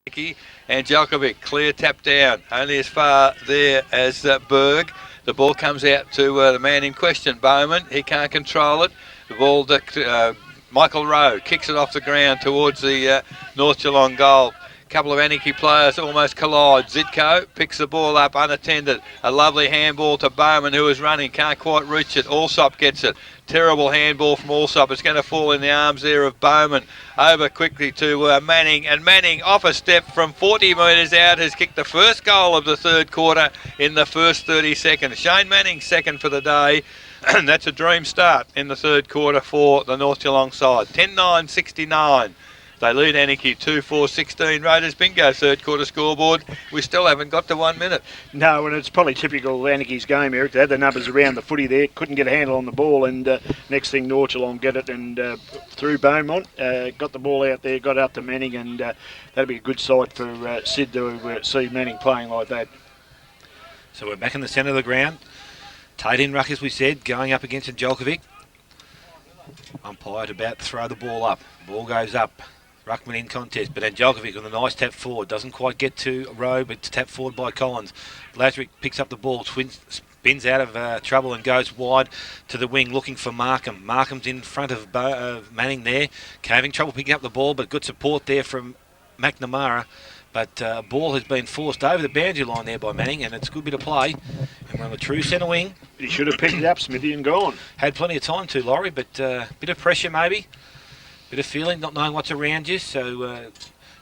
And Djokovic, clear tap down, only as far there as Berg. The ball comes out to the man in question, Bowman. He can't control it. The ball, Michael Rowe kicks it off the ground towards the North Geelong goal. Couple of Anakie players almost collide. Zitko picks the ball up unattended. A lovely handball to Bowman, who is running, can't quite reach it. Allsop gets it. Terrible handball from Allsop. It's going to fall in the arms there of Bowman. Over quickly to Manning, and Manning off a step from 40 metres out has kicked the first goal of the third quarter in the first 30 seconds. Shane Manning second for the day. And that's a dream start in the third quarter for the North Geelong side. 10-9-69. They lead Anakie 2-4-16. Raiders bingo third quarter scoreboard. We still haven't got to 1 minute. No, and it's probably typical of Anakie's game, Eric. They had the numbers around the footy there, couldn't get a handle on the ball, and next thing North Geelong get it, and through Beaumont, got the ball out there, got up to Manning, and that'll be a good sight for Sid to see Manning playing like that. So we're back in the centre of the ground. Tate in ruck, as we said, going up against Djokovic. Umpire about to throw the ball up. Ball goes up. Ruckman in contest, but Djokovic with a nice tap forward. Doesn't quite get to Rowe, but it's tapped forward by Collins. Lazaric picks up the ball, spins out of trouble and goes wide to the wing looking for Markham. Markham's in front of Manning there. Having trouble picking up the ball, but good support there from McNamara. But ball has been forced over the boundary line there by Manning, and it's a good bit of play. And we're on the true centre wing. He should have picked it up, Smithy, and gone. Had plenty of time to, Laurie, but bit of pressure maybe. Bit of feeling, not knowing what's around you, so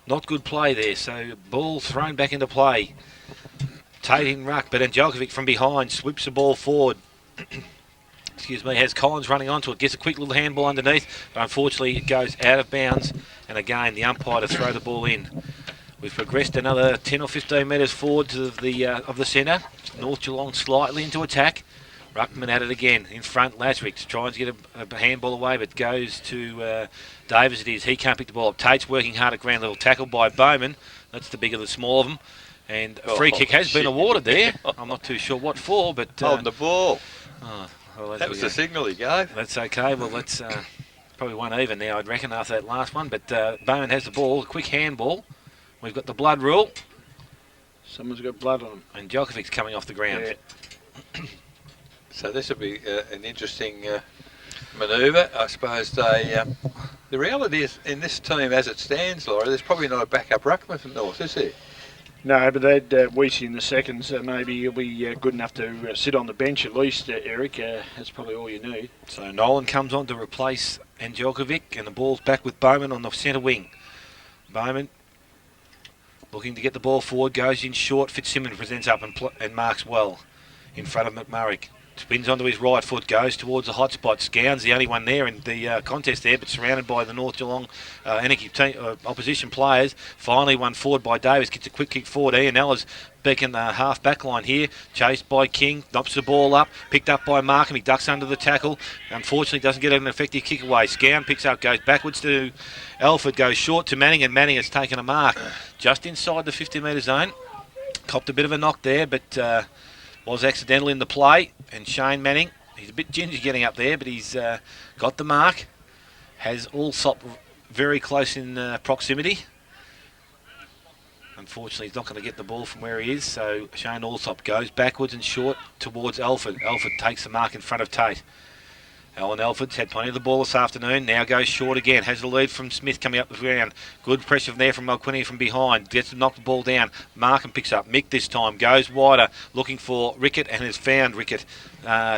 not good play there. So ball thrown back into play. Tate in ruck, but Djokovic from behind sweeps the ball forward. Excuse me, has Collins running onto it, gets a quick little handball underneath, but unfortunately it goes out of bounds, and again the umpire to throw the ball in. We've progressed another 10 or 15 metres forward to the of the centre. North Geelong slightly into attack. Ruckman at it again, in front, Lazaric tries to get a handball away, but goes to Davis it is. He can't pick the ball up. Tate's working hard at ground level, tackled by Bowman. That's the big of the small of them. And a free kick has been awarded there. I'm not too sure what for, but... Holding the ball. Oh, well, that was the signal he gave. That's okay. Well, that's probably one even now, I'd reckon, after that last one. But Bowman has the ball, a quick handball. We've got the blood rule. Someone's got blood on him. And Djokovic's coming off the ground. Yeah. So this will be an interesting manoeuvre. I suppose they... the reality is, in this team as it stands, Laura, there's probably not a backup ruckman from North, is there? No, but they'd Weesey in the seconds. Maybe he'll be good enough to sit on the bench at least, Eric. That's probably all you need. So Nolan comes on to replace Djokovic, and the ball's back with Bowman on the centre wing. Bowman looking to get the ball forward, goes in short. Fitzsimmons presents up and marks well in front of McMurray. Spins onto his right foot, goes towards the hot spot. Scown's the only one there in the contest there, but surrounded by the North Geelong opposition players. Finally won forward by Davis, gets a quick kick forward. Ian Ellis back in the half back line here, chased by King, knocks the ball up, picked up by Markham. He ducks under the tackle. Unfortunately doesn't get an effective kick away. Scown picks up, goes backwards to Alford, goes short to Manning, and Manning has taken a mark just inside the 50 metre zone. Copped a bit of a knock there, but was accidental in the play. And Shane Manning, he's a bit gingy getting up there, but he's got the mark. Has Allsop very close in proximity. Unfortunately, he's not going to get the ball from where he is, so Shane Allsop goes backwards and short towards Alford. Alford takes the mark in front of Tate. Alan Alford's had plenty of the ball this afternoon. Now goes short again. Has the lead from Smith coming up the ground. Good pressure there from Mulquinny from behind. Gets to knock the ball down. Markham picks up. Mick this time goes wider, looking for Rickett, and has found Rickett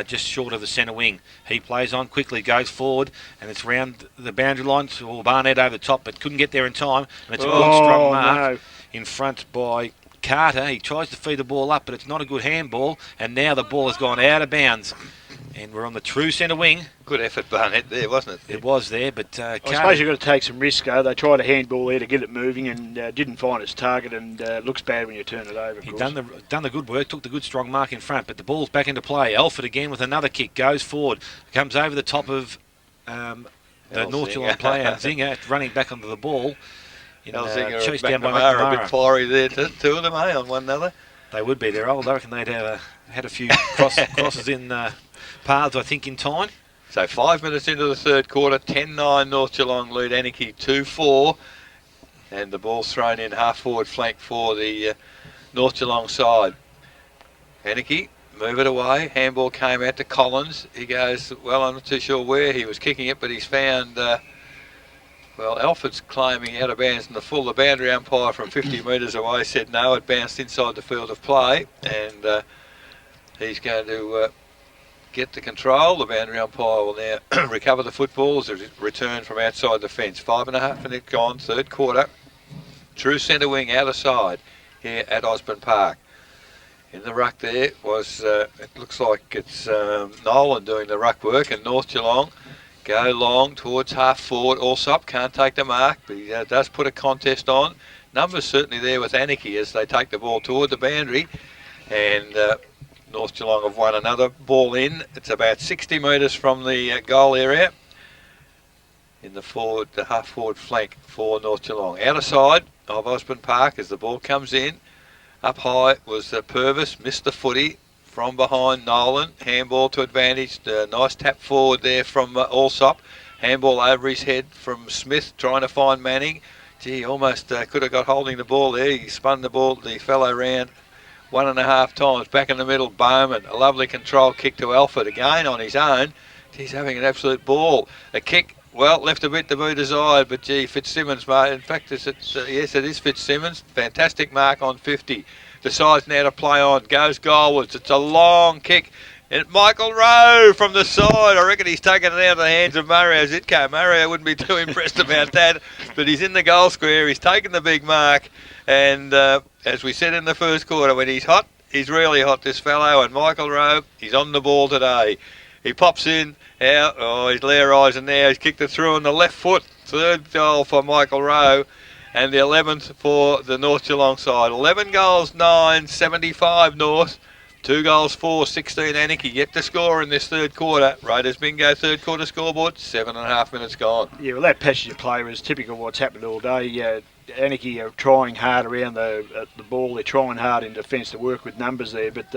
just short of the centre wing. He plays on quickly, goes forward, and it's round the boundary line. So Barnett over the top, but couldn't get there in time. And it's a good strong mark in front by Carter. He tries to feed the ball up, but it's not a good handball. And now the ball has gone out of bounds. And we're on the true centre wing. Good effort, Barnett, there, wasn't it? It was there, but I suppose you've got to take some risk, though. They tried a handball there to get it moving and didn't find its target, and looks bad when you turn it over. He'd done the good work, took the good strong mark in front, but the ball's back into play. Alford again with another kick, goes forward, comes over the top of the North Geelong player, Zinger, running back onto the ball. Chased down by McNamara. A bit fiery there, two of them, on one another. They would be. They're old. I reckon they'd have had a few crosses in paths, I think, in time. So 5 minutes into the third quarter, 10-9 North Geelong lead Anakie 2-4. and the ball's thrown in half forward flank for the North Geelong side. Anakie, move it away. Handball came out to Collins. He goes, well, I'm not too sure where he was kicking it, but he's found, well, Alford's claiming out of bounds in the full. The boundary umpire from 50 metres away said no, it bounced inside the field of play, and he's going to get the control. The boundary umpire will now recover the football as it returned from outside the fence. 5.5 minutes gone, third quarter. True centre wing out of side here at Osborne Park. In the ruck there was, it looks like it's Nolan doing the ruck work, and North Geelong go long towards half forward. Allsop can't take the mark, but he does put a contest on. Numbers certainly there with Anakie as they take the ball toward the boundary, and North Geelong have won another ball in. It's about 60 metres from the goal area in the half forward flank for North Geelong. Outer side of Osborne Park as the ball comes in. Up high was Purvis, missed the footy from behind Nolan. Handball to advantage. Nice tap forward there from Allsop. Handball over his head from Smith, trying to find Manning. Gee, almost could have got holding the ball there. He spun the fellow round 1.5 times. Back in the middle, Bowman. A lovely control kick to Alford again on his own. He's having an absolute ball. A kick, well, left a bit to be desired, but gee, Fitzsimmons, in fact, yes, it is Fitzsimmons. Fantastic mark on 50. Decides now to play on, goes goalwards. It's a long kick. And Michael Rowe from the side. I reckon he's taken it out of the hands of Mario Zitko. Mario wouldn't be too impressed about that, but he's in the goal square. He's taken the big mark. And as we said in the first quarter, when he's hot, he's really hot, this fellow. And Michael Rowe, he's on the ball today. He pops in, out, he's Learising now. He's kicked it through on the left foot. Third goal for Michael Rowe. And the 11th for the North Geelong side. 11 goals, 9, 75 North. 2 goals, 4, 16 Anakie. Yet to score in this third quarter. Raiders bingo third quarter scoreboard. 7.5 minutes gone. Yeah, well, that passage of play was typical of what's happened all day. Anakie are trying hard around the ball. They're trying hard in defence to work with numbers there, but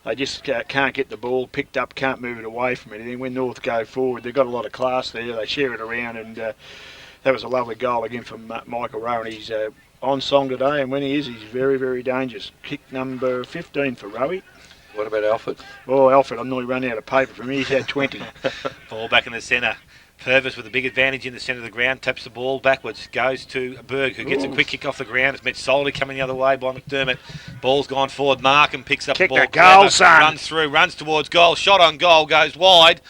they just can't get the ball picked up, can't move it away from anything. When North go forward, they've got a lot of class there. They share it around, and that was a lovely goal again from Michael Rowe. And he's on song today, and when he is, he's very, very dangerous. Kick number 15 for Rowe. What about Alford? Oh, Alford, I'm nearly running out of paper from him. He's had 20. Ball back in the centre. Purvis with a big advantage in the centre of the ground, taps the ball backwards, goes to Berg, who gets a quick kick off the ground. It's met solely coming the other way by McDermott. Ball's gone forward. Markham picks up Kick the ball. The goal, son. Runs through, runs towards goal. Shot on goal, goes wide,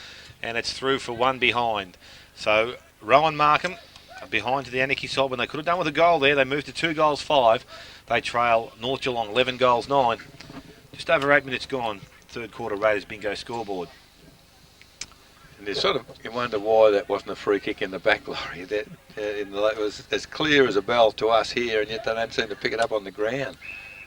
and it's through for one behind. So Rowan Markham behind to the Anakie side when they could have done with a goal there. They moved to 2 goals, 5. They trail North Geelong 11 goals, 9. Just over 8 minutes gone. Third quarter Raiders bingo scoreboard. And you wonder why that wasn't a free kick in the back, Laurie. That it was as clear as a bell to us here, and yet they don't seem to pick it up on the ground.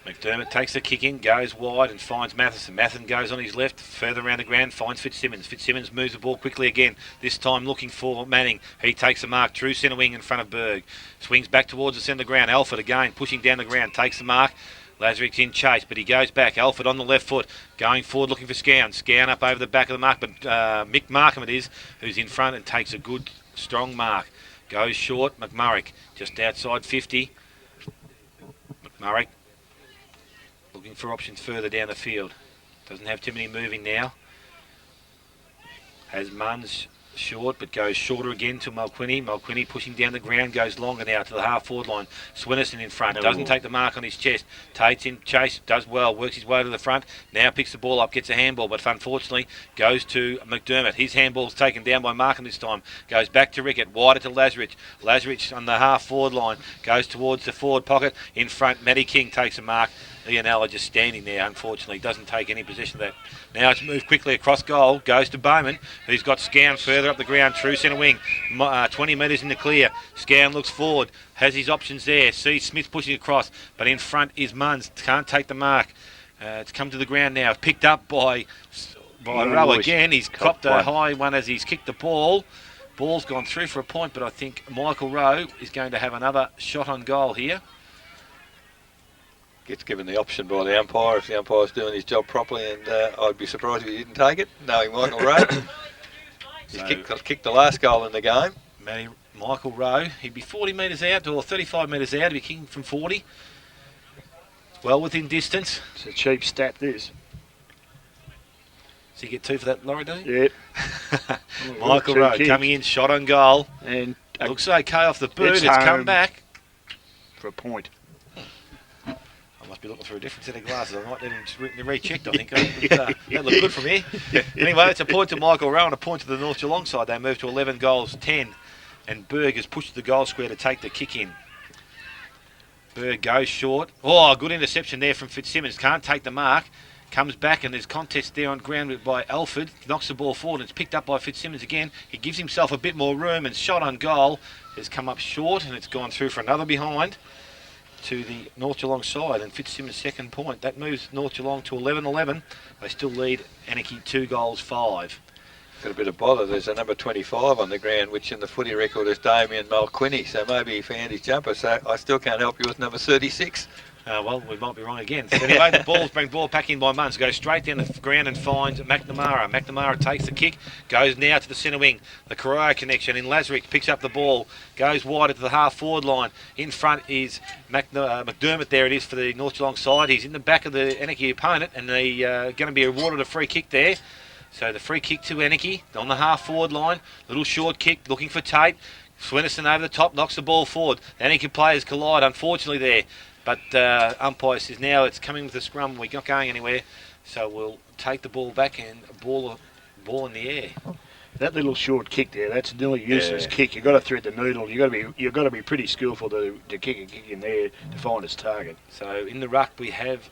McDermott takes the kick in, goes wide and finds Matheson. Matheson goes on his left, further around the ground, finds Fitzsimmons. Fitzsimmons moves the ball quickly again, this time looking for Manning. He takes the mark, true centre wing in front of Berg. Swings back towards the centre ground. Alford again, pushing down the ground, takes the mark. Lazarus in chase, but he goes back. Alford on the left foot, going forward looking for Scown. Scown up over the back of the mark, but Mick Markham it is, who's in front and takes a good, strong mark. Goes short, McMurray, just outside 50. McMurray looking for options further down the field. Doesn't have too many moving now. Has Munns short, but goes shorter again to Mulquinny. Mulquinny pushing down the ground, goes longer now to the half-forward line. Swinnerson in front, doesn't take the mark on his chest. Tate's in chase, does well, works his way to the front. Now picks the ball up, gets a handball, but unfortunately goes to McDermott. His handball's taken down by Markham this time. Goes back to Rickett, wider to Lazarus. Lazarus on the half-forward line, goes towards the forward pocket. In front, Matty King takes a mark. Lionella just standing there, unfortunately, doesn't take any possession of that. Now it's moved quickly across goal, goes to Bowman, who's got Scown further up the ground, true centre wing, 20 metres in the clear. Scown looks forward, has his options there, sees Smith pushing across, but in front is Munns, can't take the mark. It's come to the ground now, picked up by Rowe again. He's copped a high one as he's kicked the ball. Ball's gone through for a point, but I think Michael Rowe is going to have another shot on goal here. Gets given the option by the umpire if the umpire's doing his job properly, and I'd be surprised if he didn't take it, knowing Michael Rowe. He's kicked the last goal in the game. Michael Rowe. He'd be 40 metres out or 35 metres out. He'd be kicking from 40. Well within distance. It's a cheap stat, this. So you get 2 for that, Laurie, do you? Yep. Michael Rowe coming in, shot on goal. And looks okay off the boot. It's home come back. For a point. I must be looking through a different set of glasses. I might need them rechecked, I think. That looked good from here. Anyway, it's a point to Michael Rowe and a point to the North Geelong side. They move to 11 goals, 10. And Berg has pushed the goal square to take the kick in. Berg goes short. Oh, good interception there from Fitzsimmons. Can't take the mark. Comes back and there's contest there on ground by Alford. Knocks the ball forward and it's picked up by Fitzsimmons again. He gives himself a bit more room and shot on goal has come up short and it's gone through for another behind to the North Geelong side, and Fitzsimmons' second point. That moves North Geelong to 11-11. They still lead Anakie 2 goals 5. Got a bit of bother. There's a number 25 on the ground, which in the footy record is Damien Mulquinny, so maybe he found his jumper. So I still can't help you with number 36. Well, we might be wrong again. So anyway, the ball back in by Munns. Goes straight down the ground and finds McNamara. McNamara takes the kick, goes now to the centre wing. The Correa connection in Lazarick picks up the ball, goes wide to the half-forward line. In front is McDermott. There it is for the North Geelong side. He's in the back of the Anakie opponent, and they're going to be awarded a free kick there. So the free kick to Anakie on the half-forward line. Little short kick, looking for Tate. Swinnerson over the top, knocks the ball forward. The Anakie players collide, unfortunately, there. But umpire says now it's coming with a scrum. We're not going anywhere, so we'll take the ball back and ball in the air. That little short kick there, that's a nearly useless kick. You've got to thread the needle. You've got to be pretty skillful to kick a kick in there to find its target. So in the ruck we have,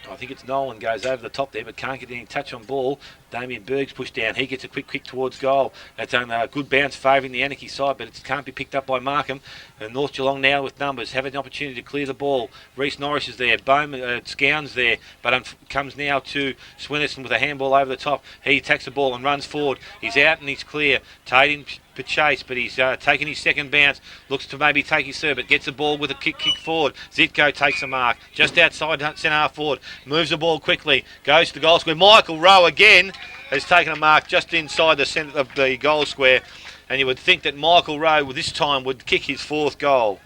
I think it's Nolan goes over the top there, but can't get any touch on ball. Damien Berg's pushed down. He gets a quick kick towards goal. That's on a good bounce favouring the Anakie side, but it can't be picked up by Markham. And North Geelong now with numbers have an opportunity to clear the ball. Reece Norris is there. Bowman, Scown's there, but comes now to Swinnerson with a handball over the top. He attacks the ball and runs forward. He's out and he's clear. Tate in for chase, but he's taken his second bounce. Looks to maybe take his third, but gets the ball with a kick forward. Zitko takes a mark just outside centre half forward. Moves the ball quickly. Goes to the goal square. Michael Rowe again has taken a mark just inside the centre of the goal square, and you would think that Michael Rowe this time would kick his 4th goal.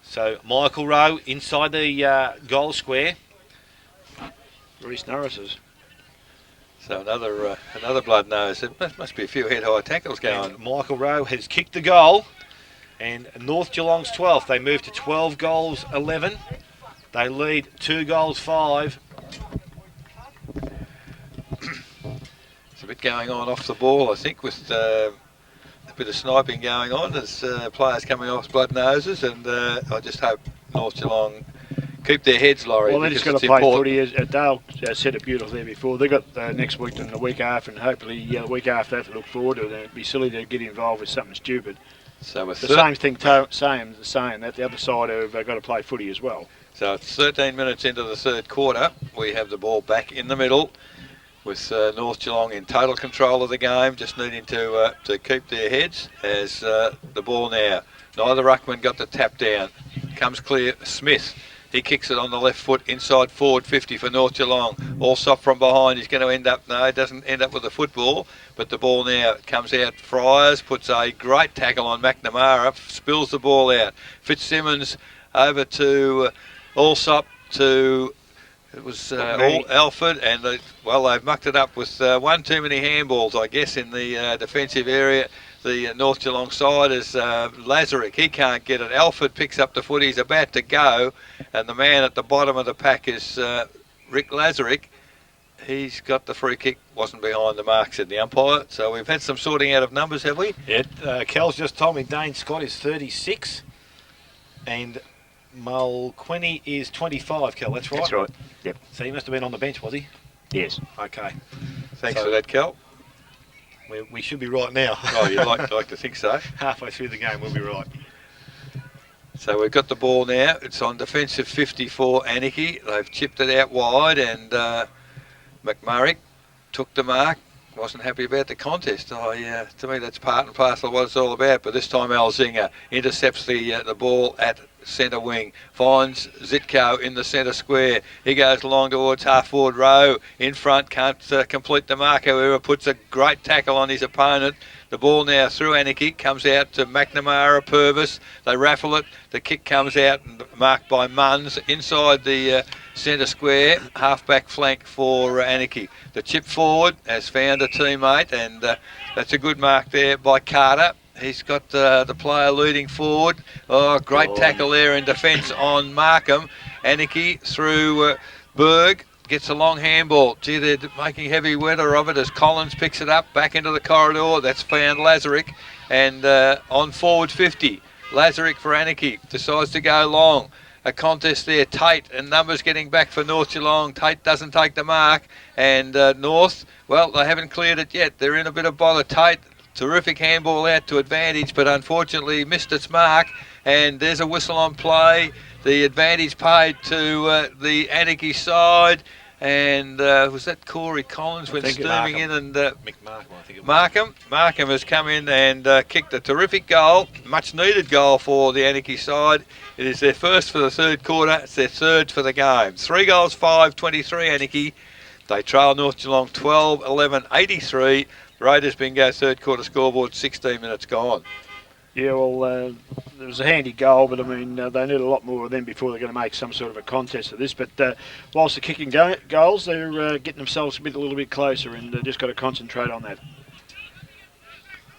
So Michael Rowe inside the goal square. Reece Norris's. So another blood nose. It must be a few head-high tackles going. And Michael Rowe has kicked the goal, and North Geelong's 12th. They move to 12 goals 11. They lead 2 goals 5. There's a bit going on off the ball, I think, with a bit of sniping going on. There's players coming off blood noses, and I just hope North Geelong keep their heads, Laurie. Well, they're just going to play footy. Dale said it beautifully there before. They've got next week and the week after, and hopefully the week after that to look forward to. It'd be silly to get involved with something stupid. So the same thing, saying that the other side have got to play footy as well. So it's 13 minutes into the 3rd quarter. We have the ball back in the middle with North Geelong in total control of the game, just needing to keep their heads as the ball now. Neither ruckman got the tap down. Comes clear, Smith. He kicks it on the left foot, inside forward 50 for North Geelong. Allsop from behind. He's going to end up, no, he doesn't end up with the football, but the ball now comes out. Friars puts a great tackle on McNamara, spills the ball out. Fitzsimmons over to Allsop to, it was Alford, and they've mucked it up with one too many handballs, I guess, in the defensive area. The North Geelong side is Lazarick. He can't get it. Alford picks up the foot. He's about to go, and the man at the bottom of the pack is Rick Lazarick. He's got the free kick. Wasn't behind the mark, said the umpire. So we've had some sorting out of numbers, have we? Yeah. Kel's just told me Dane Scott is 36, and Mulquinny is 25. Kel, that's right. That's right. Yep. So he must have been on the bench, was he? Yes. Okay. Thanks for that, Kel. We should be right now. Oh, you'd like to think so. Halfway through the game, we'll be right. So we've got the ball now. It's on defensive 50 for Anakie. They've chipped it out wide, and McMurray took the mark. wasn't happy about the contest. To me, that's part and parcel of what it's all about. But this time, Alzinger intercepts the ball at centre wing, finds Zitko in the centre square. He goes along towards half-forward row. In front, can't complete the mark, however, puts a great tackle on his opponent. The ball now through Anakie, comes out to McNamara, Purvis. They raffle it. The kick comes out and marked by Munns inside the centre square, half-back flank for Anakie. The chip forward has found a teammate, and that's a good mark there by Carter. He's got the player leading forward. Oh, great tackle there in defence on Markham. Anakie through Berg. Gets a long handball. Gee, they're making heavy weather of it as Collins picks it up back into the corridor. That's found Lazarick. And on forward 50, Lazarick for Anakie decides to go long. A contest there. Tate and numbers getting back for North Geelong. Tate doesn't take the mark. And North, well, they haven't cleared it yet. They're in a bit of bother. Tate, terrific handball out to advantage, but unfortunately missed its mark. And there's a whistle on play. The advantage paid to the Anakie side. And was that Corey Collins went steaming in, and Markham has come in and kicked a terrific goal, much needed goal for the Anakie side. It is their first for the third quarter. It's their third for the game. 3 goals, 5-23 Anakie. They trail North Geelong 12-11-83. Raiders bingo third quarter scoreboard, 16 minutes gone. Yeah, well, it was a handy goal, but I mean, they need a lot more of them before they're going to make some sort of a contest of this. But whilst they're kicking goals, they're getting themselves a little bit closer, and just got to concentrate on that.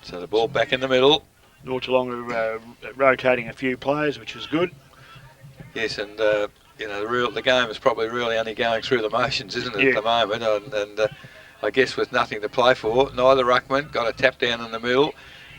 So the ball back in the middle. North Geelong are rotating a few players, which is good. Yes, and the game is probably really only going through the motions, isn't it, at the moment? And I guess with nothing to play for, neither ruckman got a tap down in the middle.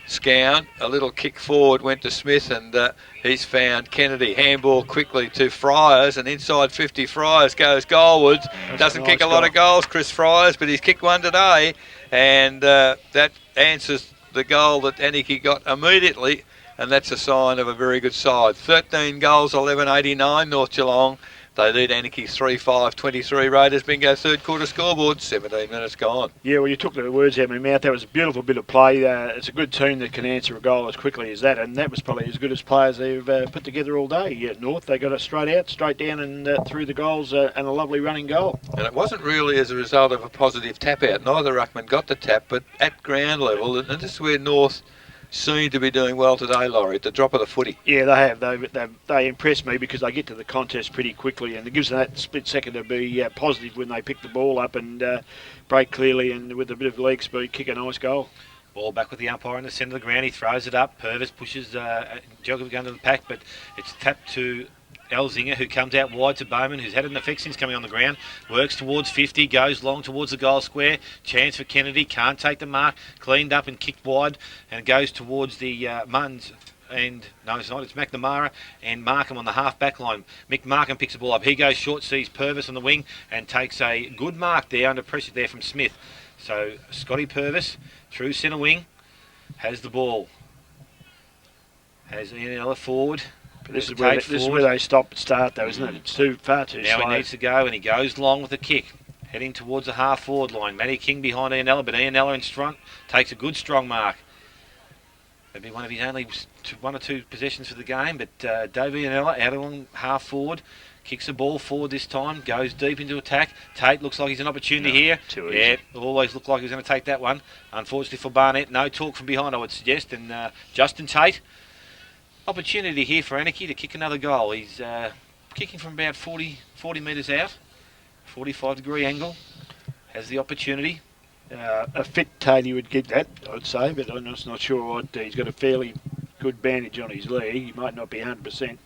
Scown, a little kick forward, went to Smith, and he's found Kennedy. Handball quickly to Friars, and inside 50 Friars goes goalwards. Doesn't kick a lot of goals, Chris Friars, but he's kicked one today, and that answers the goal that Anakie got immediately, and that's a sign of a very good side. 13 goals, 11-89 North Geelong. They lead Anakie 3-5-23. Raiders bingo third quarter scoreboard, 17 minutes gone. Yeah, well, you took the words out of my mouth. That was a beautiful bit of play. It's a good team that can answer a goal as quickly as that, and that was probably as good as players they've put together all day. Yeah, North, they got it straight out, straight down, and through the goals, and a lovely running goal. And it wasn't really as a result of a positive tap out. Neither ruckman got the tap, but at ground level, and this is where North seem to be doing well today, Laurie, at the drop of the footy. Yeah, they have. They impress me because they get to the contest pretty quickly, and it gives them that split second to be positive when they pick the ball up and break clearly, and with a bit of leg speed, kick a nice goal. Ball back with the umpire in the centre of the ground. He throws it up. Purvis pushes Djokovic under the pack, but it's tapped to Elzinger, who comes out wide to Bowman, who's had an effect since coming on the ground. Works towards 50, goes long towards the goal square. Chance for Kennedy, can't take the mark. Cleaned up and kicked wide, and goes towards the Munns. And no, it's not. It's McNamara and Markham on the half-back line. Mick Markham picks the ball up. He goes short, sees Purvis on the wing, and takes a good mark there under pressure there from Smith. So Scotty Purvis through centre wing has the ball. Has Ian forward. This is where they stop and start, though, isn't it? It's far too slow. Now he needs to go, and he goes long with the kick, heading towards the half-forward line. Matty King behind Ianella, but Ianella in front takes a good strong mark. That'd be one of his only 1 or 2 possessions for the game, but Dave Ianella out along half-forward, kicks the ball forward this time, goes deep into attack. Tate looks like he's an opportunity here. Too easy. Yeah, always looked like he was going to take that one. Unfortunately for Barnett, no talk from behind, I would suggest, and Justin Tate. Opportunity here for Anakie to kick another goal. He's kicking from about 40 metres out, 45-degree angle. Has the opportunity. A fit Tate would get that, I'd say, but I'm just not sure what. He's got a fairly good bandage on his leg. He might not be 100%.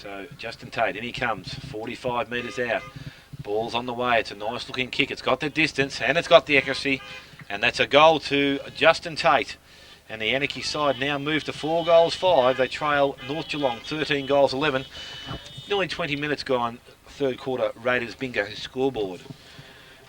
So Justin Tate, in he comes, 45 metres out. Ball's on the way. It's a nice-looking kick. It's got the distance and it's got the accuracy, and that's a goal to Justin Tate. And the Anakie side now move to 4 goals 5. They trail North Geelong 13 goals 11. Nearly 20 minutes gone. Third quarter Raiders bingo scoreboard.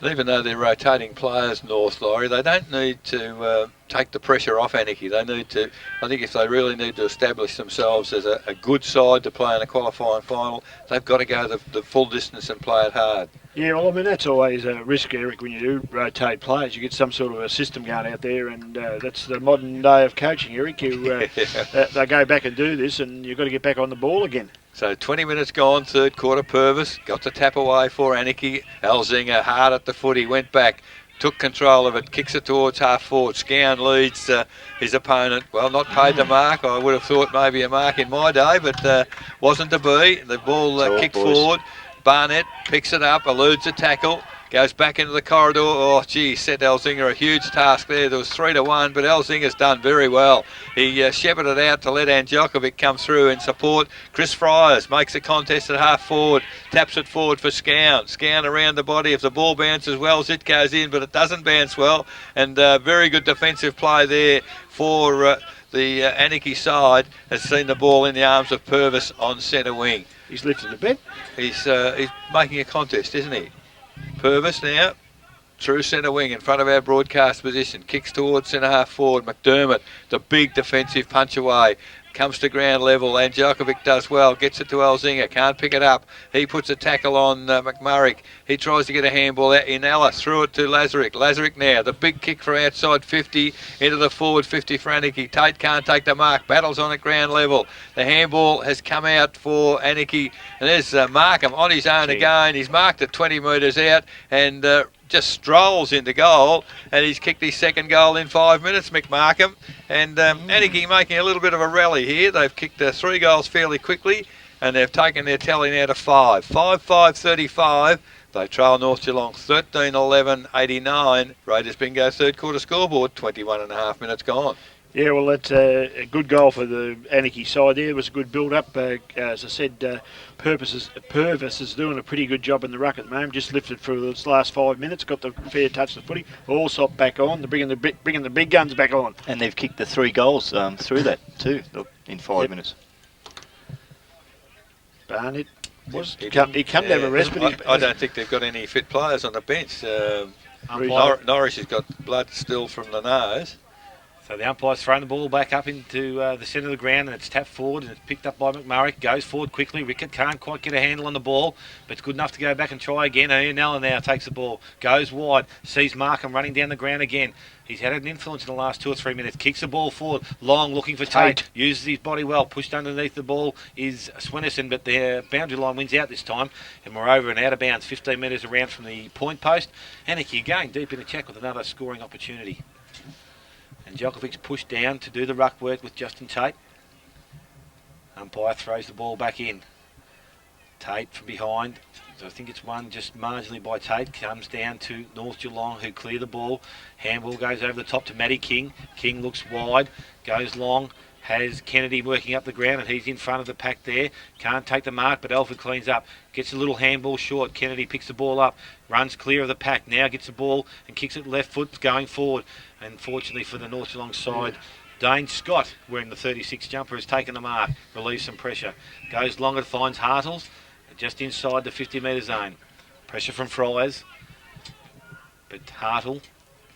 And even though they're rotating players, North, Laurie, they don't need to take the pressure off Anakie. They need to, I think if they really need to establish themselves as a good side to play in a qualifying final, they've got to go the full distance and play it hard. Yeah, well, I mean, that's always a risk, Eric, when you do rotate players. You get some sort of a system going out there, and that's the modern day of coaching, Eric. They go back and do this, and you've got to get back on the ball again. So 20 minutes gone, third quarter. Purvis got the tap away for Anakie. Elzinger hard at the foot. He went back, took control of it, kicks it towards half forward. Scown leads his opponent. Well, not paid the mark. I would have thought maybe a mark in my day, but wasn't to be. The ball kicked forward. Barnett picks it up, eludes a tackle, goes back into the corridor. Oh, gee, set Elzinger a huge task there. There was 3-1, but Elzinger's done very well. He shepherded out to let Anđelković come through and support. Chris Fryers makes a contest at half forward, taps it forward for Scown. Scown around the body. If the ball bounces well, Zit goes in, but it doesn't bounce well. And very good defensive play there for the Anakie side. Has seen the ball in the arms of Purvis on centre wing. He's lifted a bit. He's making a contest, isn't he? Purvis now, true centre wing in front of our broadcast position. Kicks towards centre half forward. McDermott, the big defensive punch away. Comes to ground level. Anđelković does well. Gets it to Elzinger. Can't pick it up. He puts a tackle on McMurray. He tries to get a handball out in Ellis. Threw it to Lazaric. Lazaric now. The big kick from outside 50 into the forward 50 for Anakie. Tate can't take the mark. Battles on at ground level. The handball has come out for Anakie. And there's Markham on his own again. He's marked it 20 metres out and just strolls into goal, and he's kicked his second goal in 5 minutes, McMarkham. And Anakie making a little bit of a rally here. They've kicked 3 goals fairly quickly, and they've taken their tally now to 5. 5-5-35. They trail North Geelong 13-11-89. Raiders bingo third quarter scoreboard, 21 and a half minutes gone. Yeah, well, that's a good goal for the Anakie side there. It was a good build-up. As I said, Purvis is doing a pretty good job in the ruck at the moment. Just lifted for the last 5 minutes, got the fair touch of the footy. Allsop back on, bringing the big guns back on. And they've kicked the 3 goals through that too in 5 minutes. Barnett he come to have a rest, but I don't think they've got any fit players on the bench. Norris has got blood still from the nose. So the umpire's thrown the ball back up into the centre of the ground, and it's tapped forward and it's picked up by McMurray. Goes forward quickly. Rickett can't quite get a handle on the ball, but it's good enough to go back and try again. Ian Allen now takes the ball, goes wide, sees Markham running down the ground again. He's had an influence in the last 2 or 3 minutes. Kicks the ball forward, long looking for Tate. Uses his body well. Pushed underneath the ball is Swinnison, but the boundary line wins out this time. And moreover, an out of bounds 15 metres around from the point post. Anakie again deep in the check with another scoring opportunity. And Anđelković pushed down to do the ruck work with Justin Tate. Umpire throws the ball back in. Tate from behind. So I think it's won just marginally by Tate. Comes down to North Geelong, who clear the ball. Handball goes over the top to Matty King. King looks wide, goes long. Has Kennedy working up the ground, and he's in front of the pack there. Can't take the mark, but Alford cleans up. Gets a little handball short. Kennedy picks the ball up, runs clear of the pack. Now gets the ball and kicks it left foot, going forward. Unfortunately for the North Geelong side, Dane Scott, wearing the 36 jumper, has taken the mark, relieves some pressure. Goes longer, finds Hartles, just inside the 50 metre zone. Pressure from Fryers. But Hartle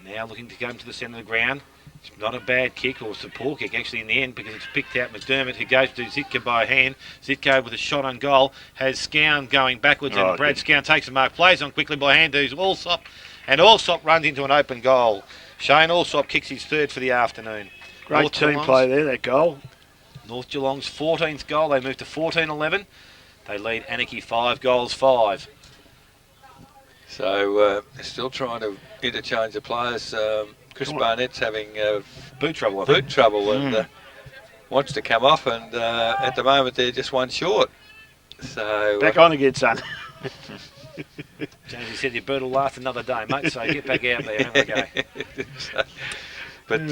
now looking to go into the centre of the ground. It's not a bad kick, or it's a poor kick actually in the end, because it's picked out McDermott, who goes to Zitka by hand. Zitka with a shot on goal, has Scown going backwards, and Brad Scown takes the mark, plays on quickly by hand to Allsop, and Allsop runs into an open goal. Shane Allsop kicks his third for the afternoon. Great North team Geelong's, play there, that goal. North Geelong's 14th goal. They move to 14-11. They lead Anakie 5-5. So they're still trying to interchange the players. Chris Barnett's having boot trouble, and wants to come off, and at the moment they're just one short. So back on again, son. James, he said your boot will last another day, mate, so get back out there, have a go. But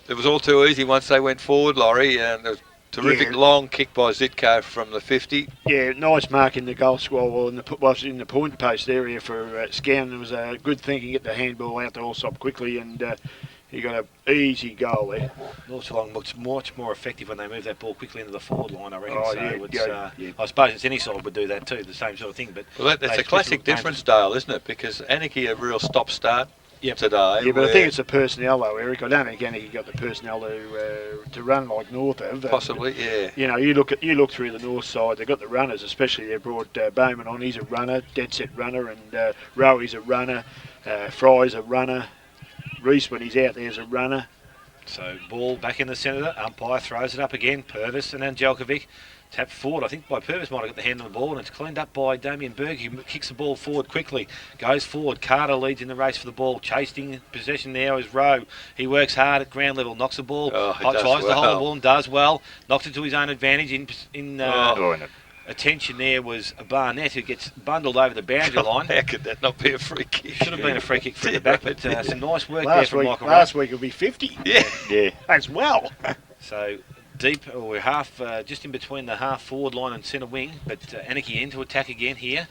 it was all too easy once they went forward, Laurie, and there was a terrific long kick by Zitko from the 50. Yeah, nice mark in the goal square, well, in the point post area for Scown. It was a good thing to get the handball out to Allsop quickly, and he got an easy goal there. North Geelong looks much more effective when they move that ball quickly into the forward line, I reckon. I suppose it's any side would do that too, the same sort of thing. But well, that's a classic difference, Dale, isn't it? Because Anakie are a real stop-start. today. Yeah, but I think it's the personnel though, Eric. I don't think Anakie got the personnel to run like North have. Possibly, yeah. You know, you look through the North side. They've got the runners, especially they brought Bowman on. He's a runner, dead set runner, and Rowy's a runner. Fry's a runner. Reese, when he's out there, is a runner. So ball back in the centre. Umpire throws it up again. Purvis and Angelkovic tap forward. I think by Purvis might have got the hand on the ball, and it's cleaned up by Damien Berg. He kicks the ball forward quickly. Goes forward. Carter leads in the race for the ball. Chasing possession now is Rowe. He works hard at ground level. Knocks the ball. Tries to hold the ball and does well. Knocks it to his own advantage. Attention there was Barnett, who gets bundled over the boundary line. How could that not be a free kick? Should have been a free kick from the back, but some nice work last there from week, Michael Last week it'll be 50. Yeah. As well. So deep, we're half, just in between the half forward line and centre wing, but Anakie in to attack again here.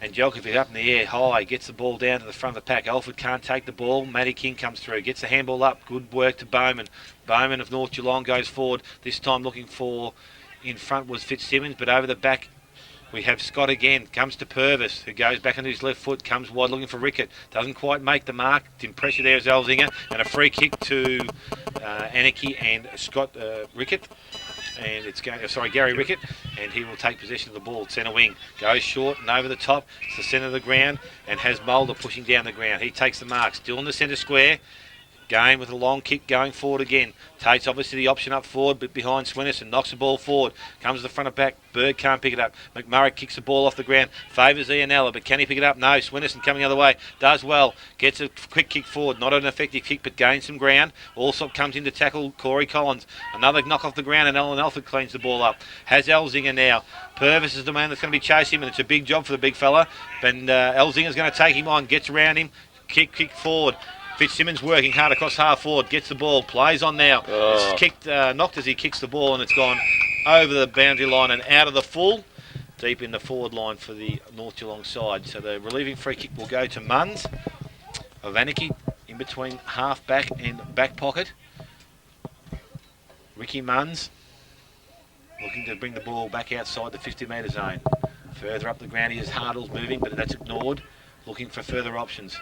And Jelkovic up in the air high, gets the ball down to the front of the pack. Alford can't take the ball. Matty King comes through, gets the handball up. Good work to Bowman. Bowman of North Geelong goes forward, this time looking for... In front was Fitzsimmons, but over the back we have Scott again. Comes to Purvis, who goes back on his left foot, comes wide looking for Rickett. Doesn't quite make the mark. It's in pressure there as Elzinger, and a free kick to Anakie and Scott Rickett. And it's going, Gary Rickett, and he will take possession of the ball. Centre wing goes short and over the top. It's the centre of the ground, and has Mulder pushing down the ground. He takes the mark, still in the centre square. Game with a long kick going forward again. Tate's obviously the option up forward, but behind Swinnerson. Knocks the ball forward. Comes to the front of back. Berg can't pick it up. McMurray kicks the ball off the ground. Favours Ianella, but can he pick it up? No. Swinnerson coming the other way. Does well. Gets a quick kick forward. Not an effective kick, but gains some ground. Allsop comes in to tackle Corey Collins. Another knock off the ground, and Alan Alford cleans the ball up. Has Elzinger now. Purvis is the man that's going to be chasing him, and it's a big job for the big fella. And Elzinger's going to take him on. Gets around him. Kick forward. Fitzsimmons working hard across half forward, gets the ball, plays on now. It's kicked, knocked as he kicks the ball, and it's gone over the boundary line and out of the full, deep in the forward line for the North Geelong side. So the relieving free kick will go to Munns of Anakie, in between half back and back pocket. Ricky Munns looking to bring the ball back outside the 50-metre zone. Further up the ground, he has Hardles moving, but that's ignored. Looking for further options.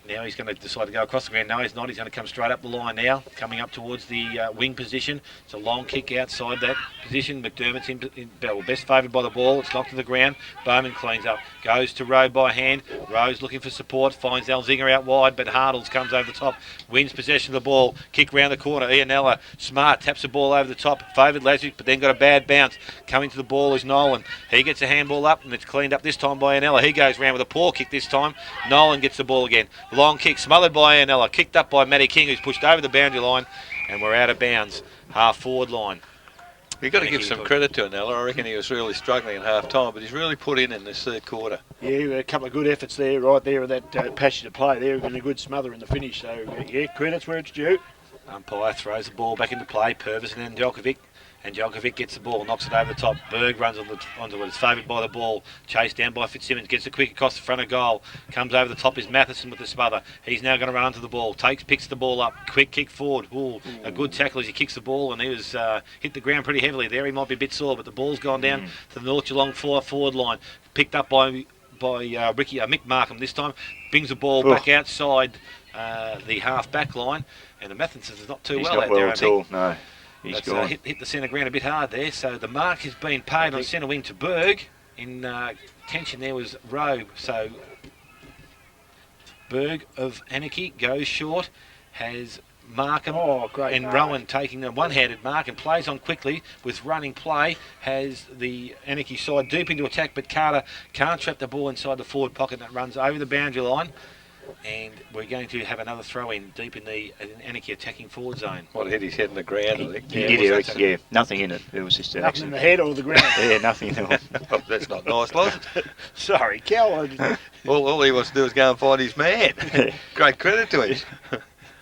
Now he's going to decide to go across the ground. No, he's not. He's going to come straight up the line now, coming up towards the wing position. It's a long kick outside that position. McDermott's best favoured by the ball. It's knocked to the ground. Bowman cleans up. Goes to Rowe by hand. Rowe's looking for support. Finds Elzinger out wide, but Hardles comes over the top. Wins possession of the ball. Kick round the corner. Ianella, smart, taps the ball over the top. Favoured Lazarus, but then got a bad bounce. Coming to the ball is Nolan. He gets a handball up, and it's cleaned up this time by Ianella. He goes round with a poor kick this time. Nolan gets the ball again. Long kick, smothered by Ianella, kicked up by Matty King, who's pushed over the boundary line, and we're out of bounds, half forward line. You've got to give some credit to Anella. I reckon he was really struggling at half time, but he's really put in this third quarter. Yeah, a couple of good efforts there, right there, with that passion to play there, and a good smother in the finish. So, yeah, credit's where it's due. Umpire throws the ball back into play. Purvis and Angelkovic. Angelkovic gets the ball, knocks it over the top. Berg runs onto it. It's favoured by the ball. Chased down by Fitzsimmons. Gets a quick across the front of goal. Comes over the top is Matheson with the smother. He's now going to run onto the ball. Picks the ball up. Quick kick forward. Ooh, a good tackle as he kicks the ball, and he was hit the ground pretty heavily there. He might be a bit sore, but the ball's gone down to the North Geelong forward line. Picked up by Mick Markham this time. Brings the ball back outside the half back line, and the Matheson is not too well out there, I think. No. He's gone. Hit the centre ground a bit hard there, so the mark has been paid on centre wing to Berg. In tension there was Rowe, so Berg of Anakie goes short, has Markham and Rowan taking a one-handed mark and plays on quickly with running play, has the Anakie side deep into attack, but Carter can't trap the ball inside the forward pocket, and it runs over the boundary line. And we're going to have another throw-in deep in the Anakie attacking forward zone. Well, hit his head in the ground, I think. He did, Eric. Yeah, nothing in it. It was just an Nothing in accident. the head or the ground. Yeah, nothing in it. Oh, that's not nice, was it? Sorry, Cal. All he wants to do is go and find his man. Great credit to him.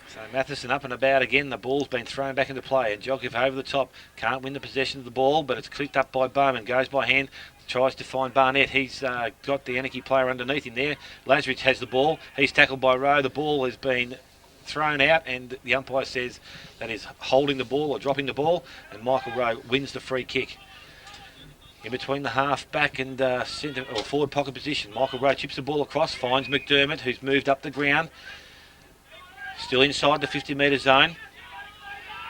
So Matheson up and about again. The ball's been thrown back into play, and Djokovic over the top. Can't win the possession of the ball, but it's clicked up by Bowman. Goes by hand. Tries to find Barnett. He's got the Anakie player underneath him there. Lazarus has the ball. He's tackled by Rowe. The ball has been thrown out, and the umpire says that is holding the ball or dropping the ball, and Michael Rowe wins the free kick. In between the half back and centre or forward pocket position, Michael Rowe chips the ball across, finds McDermott, who's moved up the ground. Still inside the 50-metre zone.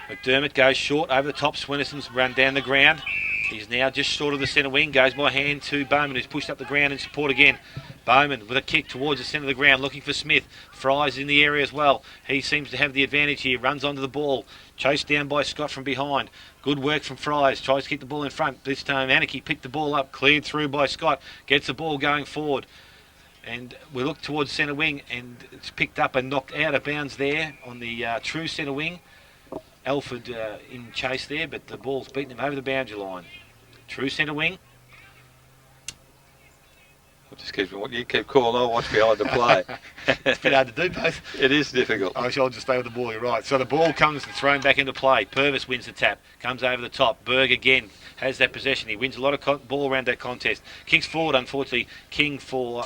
McDermott goes short over the top. Swinnesson's run down the ground. He's now just short of the centre wing. Goes by hand to Bowman, who's pushed up the ground in support again. Bowman with a kick towards the centre of the ground, looking for Smith. Fry's in the area as well. He seems to have the advantage here. Runs onto the ball. Chased down by Scott from behind. Good work from Fries. Tries to keep the ball in front. This time Anakie picked the ball up. Cleared through by Scott. Gets the ball going forward. And we look towards centre wing, and it's picked up and knocked out of bounds there on the true centre wing. Alford in chase there, but the ball's beaten him over the boundary line. True centre wing. You keep calling, I'll watch behind the play. It's a bit hard to do both. It is difficult. I shall just stay with the ball, you're right. So the ball comes and thrown back into play. Purvis wins the tap, comes over the top. Berg again has that possession. He wins a lot of ball around that contest. Kicks forward, unfortunately. King for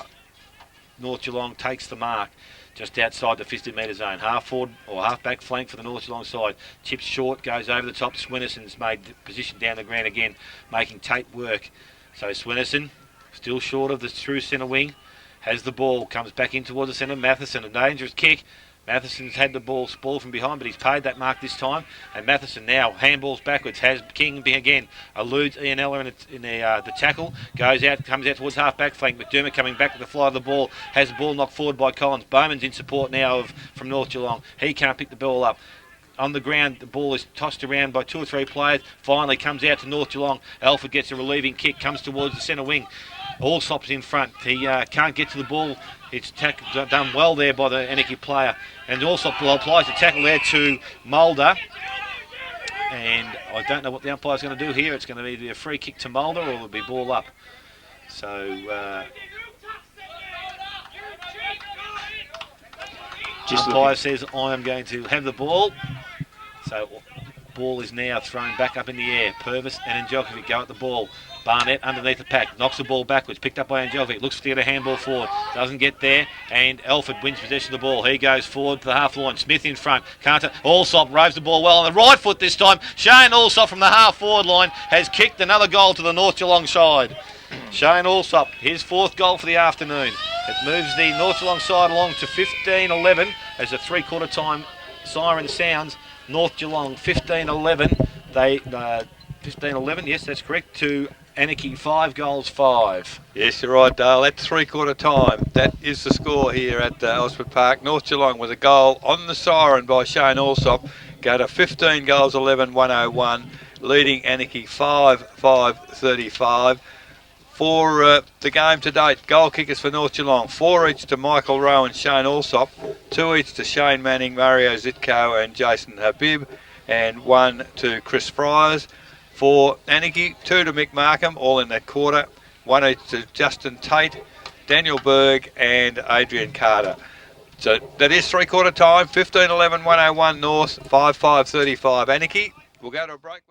North Geelong takes the mark. Just outside the 50-metre zone. Half forward or half back flank for the North Geelong side. Chips short, goes over the top. Swinnerson's made the position down the ground again, making Tate work. So Swinnerson, still short of the true centre wing, has the ball, comes back in towards the centre. Matheson, a dangerous kick. Matheson's had the ball spoiled from behind, but he's paid that mark this time. And Matheson now handballs backwards, has King again, eludes Ian Eller in the tackle, goes out, comes out towards half-back flank. McDermott coming back to the fly of the ball, has the ball knocked forward by Collins. Bowman's in support now from North Geelong. He can't pick the ball up. On the ground, the ball is tossed around by 2 or 3 players. Finally comes out to North Geelong. Alford gets a relieving kick, comes towards the centre wing. Allsop's in front. He can't get to the ball. It's done well there by the Anakie player. And Allsop applies the tackle there to Mulder. And I don't know what the umpire's going to do here. It's going to be either a free kick to Mulder or it'll be ball up. So umpire says I am going to have the ball. So ball is now thrown back up in the air. Purvis and Angelkovic go at the ball. Barnett underneath the pack, knocks the ball backwards, picked up by Angelkovic, looks to get a handball forward, doesn't get there, and Alford wins possession of the ball. He goes forward to the half line, Smith in front, Allsop roves the ball well on the right foot this time. Shane Allsop from the half forward line has kicked another goal to the North Geelong side. Shane Allsop, his 4th goal for the afternoon. It moves the North Geelong side along to 15-11 as the 3/4 time siren sounds. North Geelong 15-11. They 15-11, yes, that's correct, to Anakie 5 goals 5. Yes, you're right, Dale. That's 3/4 time. That is the score here at Osford Park. North Geelong with a goal on the siren by Shane Allsop. Go to 15 goals 11, 101, leading Anakie 5-5-35. For the game to date, goal kickers for North Geelong, 4 each to Michael Rowe and Shane Allsop, 2 each to Shane Manning, Mario Zitko and Jason Habib, and 1 to Chris Fryers. For Anakie, 2 to Mick Markham, all in that quarter, 1 each to Justin Tate, Daniel Berg and Adrian Carter. So that is 3/4 time, 15-11, 101 North, 5-5-35 Anakie. We'll go to a break.